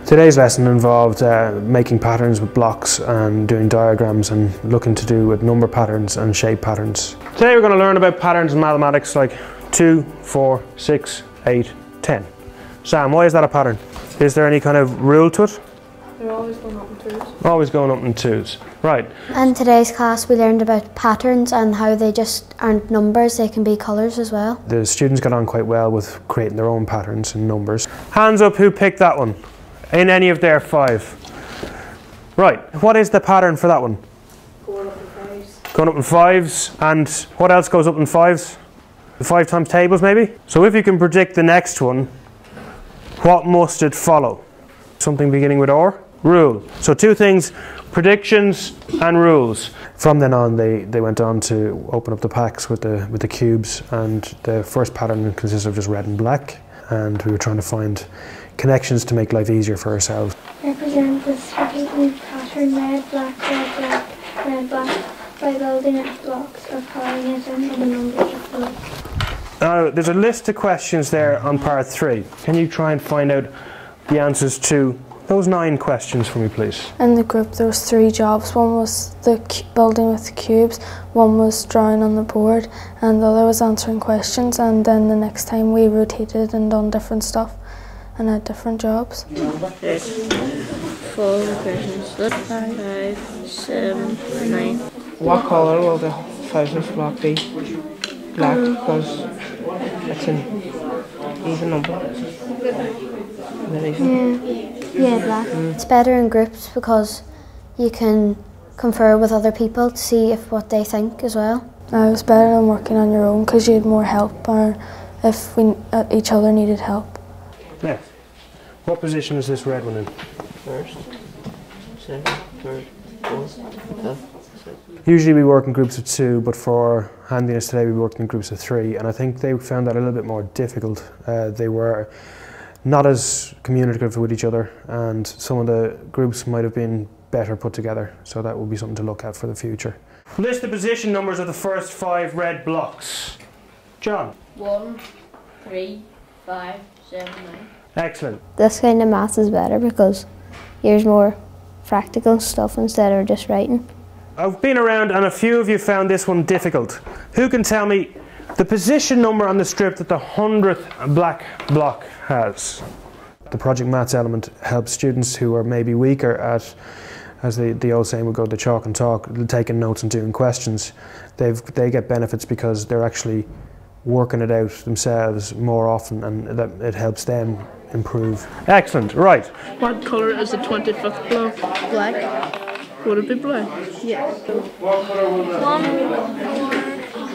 Today's lesson involved making patterns with blocks and doing diagrams and looking to do with number patterns and shape patterns. Today we're going to learn about patterns in mathematics like 2, 4, 6, 8, 10. Sam, why is that a pattern? Is there any kind of rule to it? They're always going up in twos. Always going up in twos. Right. In today's class we learned about patterns and how they just aren't numbers, they can be colours as well. The students got on quite well with creating their own patterns and numbers. Hands up who picked that one in any of their 5. Right, what is the pattern for that one? Going up in fives. Going up in 5s, and what else goes up in 5s? The 5 times tables maybe? So if you can predict the next one, what must it follow? Something beginning with R? Rule. So two things, predictions and rules. From then on they went on to open up the packs with the cubes, and the first pattern consists of just red and black, and we were trying to find connections to make life easier for ourselves. Represent the second pattern red, black, red, black, red, black by building its blocks or calling it in the numbers of blocks. There's a list of questions there on part 3. Can you try and find out the answers to those 9 questions for me, please? In the group there was 3 jobs. One was the building with the cubes, one was drawing on the board, and the other was answering questions, and then the next time we rotated and done different stuff and had different jobs. 4 questions. 5, 7, 9. What colour will the 1000th block be? Black, because it's an even number. Yeah, black. It's better in groups because you can confer with other people to see what they think as well. It was better than working on your own because you had more help, or if each other needed help. Now, what position is this red one in? First, second, third, fourth, fifth. Usually we work in groups of 2, but for Handiness today we worked in groups of 3, and I think they found that a little bit more difficult. They were not as communicative with each other, and some of the groups might have been better put together, so that will be something to look at for the future. List the position numbers of the first 5 red blocks. John? 1, 3, 5, 7, 9. Excellent. This kind of maths is better because here's more practical stuff instead of just writing. I've been around and a few of you found this one difficult. Who can tell me the position number on the strip that the 100th black block has? The project maths element helps students who are maybe weaker at, as the old saying would go, the chalk and talk, taking notes and doing questions. They get benefits because they're actually working it out themselves more often, and that it helps them improve. Excellent, right. What colour is the 25th block? Black. Would it be black? Yeah. 1, 4,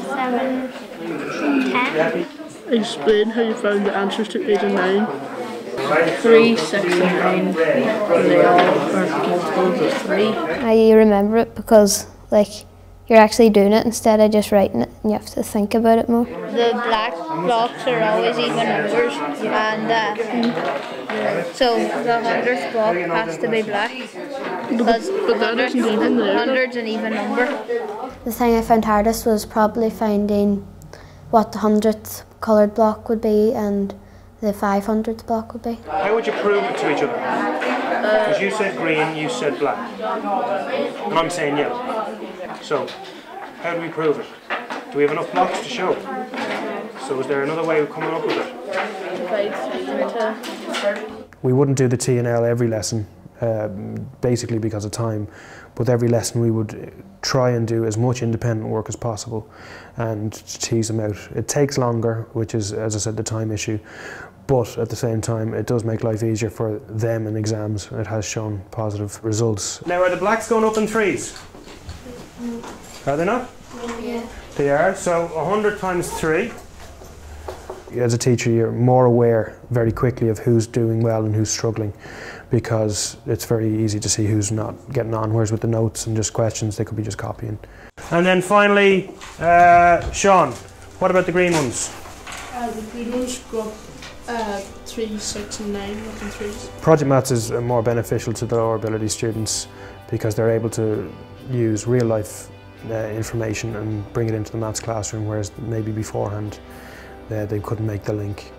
7, 10. Explain how you found the answers to 8 and 9. 3, 6, and 9. They all are multiples of 3. I remember it because you're actually doing it instead of just writing it, and you have to think about it more. The black blocks are always even numbers, and so the 100th block has to be black because But that isn't even there. 100's an even number. The thing I found hardest was probably finding what the 100th coloured block would be and the 500th block would be. How would you prove it to each other? Because you said green, you said black, and I'm saying yellow. So, how do we prove it? Do we have enough blocks to show? So is there another way of coming up with it? Divide 3 into... We wouldn't do the T and L every lesson, basically because of time, but every lesson we would try and do as much independent work as possible and tease them out. It takes longer, which is, as I said, the time issue, but at the same time it does make life easier for them in exams. It has shown positive results. Now, are the blacks going up in 3s? Are they not? Yeah. They are. So 100 times 3. As a teacher, you're more aware very quickly of who's doing well and who's struggling, because it's very easy to see who's not getting on, whereas with the notes and just questions, they could be just copying. And then finally, Sean, what about the green ones? The green ones go up 3, 6 and 9 up in 3s. Project maths is more beneficial to the lower ability students because they're able to use real life information and bring it into the maths classroom, whereas maybe beforehand they couldn't make the link.